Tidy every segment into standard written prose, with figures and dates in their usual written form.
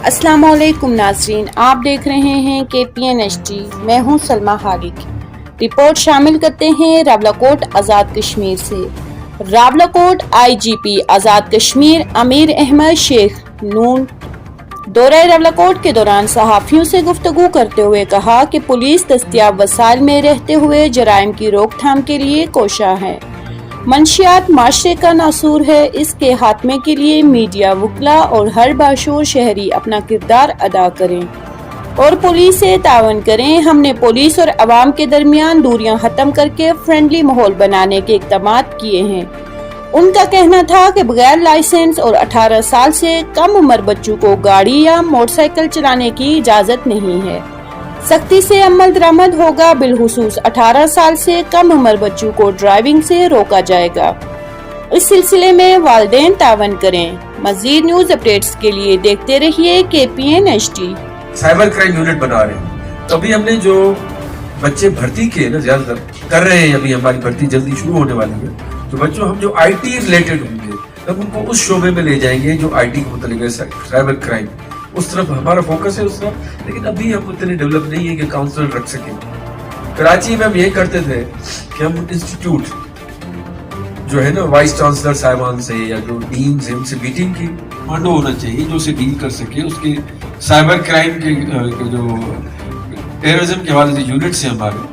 السلام علیکم ناظرین، آپ دیکھ رہے ہیں KPN-HD، میں ہوں سلمہ خالق۔ رپورٹ شامل کرتے ہیں راولاکوٹ آزاد کشمیر سے۔ راولاکوٹ IGP آزاد کشمیر امیر احمد شیخ نون دورہ راولاکوٹ کے دوران صحافیوں سے گفتگو کرتے ہوئے کہا کہ پولیس دستیاب وسائل میں رہتے ہوئے جرائم کی روک تھام کے لیے کوشاں ہے۔ منشیات معاشرے کا ناسور ہے، اس کے خاتمے کے لیے میڈیا، وکلاء اور ہر باشعور شہری اپنا کردار ادا کریں اور پولیس سے تعاون کریں۔ ہم نے پولیس اور عوام کے درمیان دوریاں ختم کر کے فرینڈلی ماحول بنانے کے اقدامات کیے ہیں۔ ان کا کہنا تھا کہ بغیر لائسنس اور 18 سال سے کم عمر بچوں کو گاڑی یا موٹر سائیکل چلانے کی اجازت نہیں ہے۔ سختی سے عمل درآمد ہوگا، بالخصوص 18 سال سے کم عمر بچوں کو ڈرائیونگ سے روکا جائے گا۔ اس سلسلے میں والدین تعاون کریں۔ مزید نیوز اپڈیٹس کے لیے دیکھتے رہیے KPN-HD۔ سائبر کرائم یونٹ بنا رہے ہیں، تو ابھی ہم نے جو بچے بھرتی کیے نا زیادہ تر کر رہے ہیں، ابھی ہماری بھرتی جلدی شروع ہونے والی ہے، تو بچوں ہم جو IT ریلیٹڈ ہوں گے تب ان کو اس شعبے میں لے جائیں گے جو IT کے متعلق ہے، سائبر کرائم، اس طرف ہمارا فوکس ہے اس طرف، لیکن ابھی ہم اتنے ڈیولپ نہیں ہے کہ کاؤنسلر رکھ سکیں۔ کراچی میں ہم یہ کرتے تھے کہ ہم انسٹیٹیوٹ جو ہے نا وائس چانسلر صاحبان سے یا جو ڈین سے ان سے میٹنگ کی، کمانڈو ہونا چاہیے جو اسے ڈیل کر سکے، اس کے سائبر کرائم کے جو ٹیررزم کے حوالے سے یونٹ سے ہمارے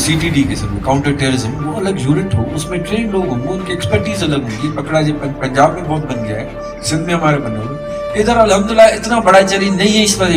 CTD کے سب کاؤنٹر ٹیررزم وہ الگ یونٹ ہو، اس میں ٹرینڈ لوگ ہوں، ان کی ایکسپرٹیز الگ ہوگی۔ پکڑا جب پنجاب میں بہت بن گیا ہے، سندھ میں ہمارے بنے ہوئے، ادھر الحمدللہ اتنا بڑا چیلنج نہیں ہے اس پر۔